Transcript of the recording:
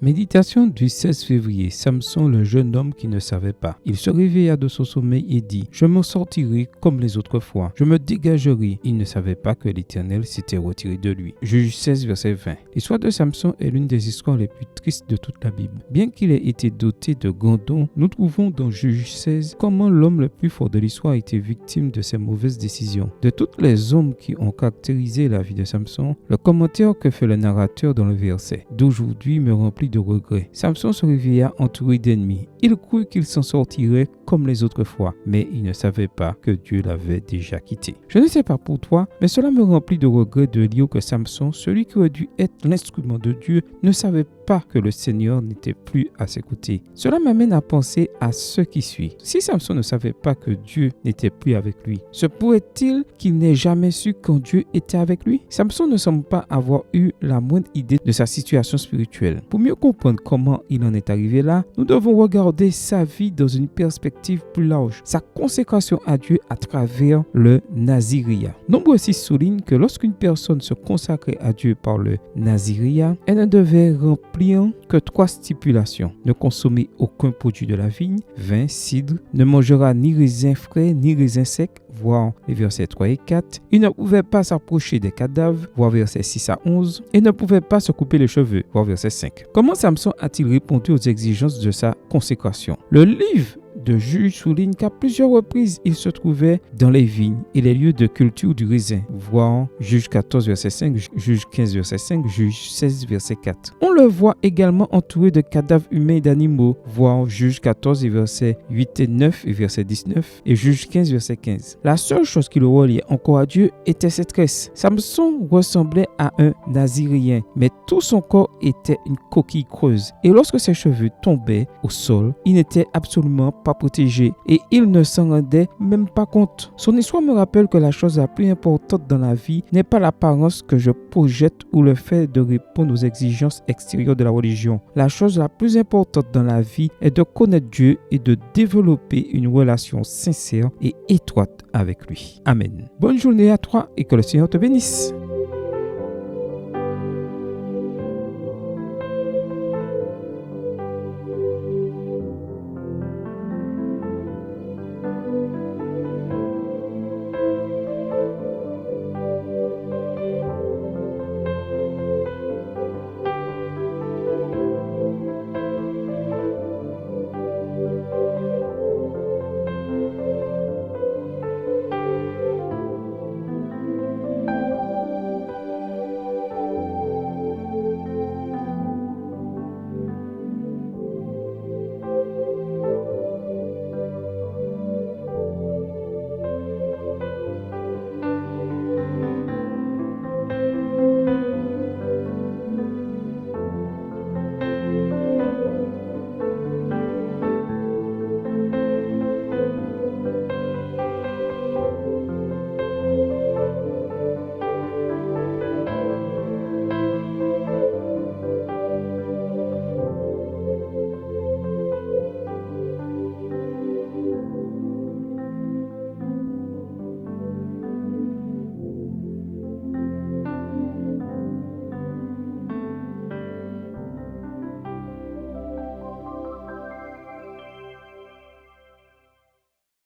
Méditation du 16 février. Samson, le jeune homme qui ne savait pas. Il se réveilla de son sommeil et dit : « Je m'en sortirai comme les autres fois. Je me dégagerai. » Il ne savait pas que l'Éternel s'était retiré de lui. Juge 16, verset 20. L'histoire de Samson est l'une des histoires les plus tristes de toute la Bible. Bien qu'il ait été doté de grands dons, nous trouvons dans Juge 16 comment l'homme le plus fort de l'histoire a été victime de ses mauvaises décisions. De toutes les hommes qui ont caractérisé la vie de Samson, le commentaire que fait le narrateur dans le verset d'aujourd'hui me remplit de regrets. Samson se réveilla entouré d'ennemis. Il crut qu'il s'en sortirait comme les autres fois, mais il ne savait pas que Dieu l'avait déjà quitté. Je ne sais pas pour toi, mais cela me remplit de regrets de lire que Samson, celui qui aurait dû être l'instrument de Dieu, ne savait pas que le Seigneur n'était plus à ses côtés. Cela m'amène à penser à ce qui suit. Si Samson ne savait pas que Dieu n'était plus avec lui, se pourrait-il qu'il n'ait jamais su quand Dieu était avec lui? Samson ne semble pas avoir eu la moindre idée de sa situation spirituelle. Pour mieux comprendre comment il en est arrivé là, nous devons regarder sa vie dans une perspective plus large, sa consécration à Dieu à travers le Naziria. Nombre aussi soulignent que lorsqu'une personne se consacrait à Dieu par le Naziria, elle ne devait remplir que 3 stipulations. Ne consommer aucun produit de la vigne, vin, cidre, ne mangera ni raisins frais ni raisins secs, voir les versets 3 et 4. Il ne pouvait pas s'approcher des cadavres, voir versets 6 à 11, et ne pouvait pas se couper les cheveux, voir verset 5. Comment Samson a-t-il répondu aux exigences de sa consécration? Le livre de Juge souligne qu'à plusieurs reprises, il se trouvait dans les vignes et les lieux de culture du raisin. Voir Juge 14, verset 5, Juge 15, verset 5, Juge 16, verset 4. On le voit également entouré de cadavres humains et d'animaux. Voir Juge 14, verset 8 et 9 et verset 19 et Juge 15, verset 15. La seule chose qui le reliait encore à Dieu était ses tresses. Samson ressemblait à un Nazirien, mais tout son corps était une coquille creuse. Et lorsque ses cheveux tombaient au sol, il n'était absolument pas protégé et il ne s'en rendait même pas compte. Son histoire me rappelle que la chose la plus importante dans la vie n'est pas l'apparence que je projette ou le fait de répondre aux exigences extérieures de la religion. La chose la plus importante dans la vie est de connaître Dieu et de développer une relation sincère et étroite avec lui. Amen. Bonne journée à toi et que le Seigneur te bénisse.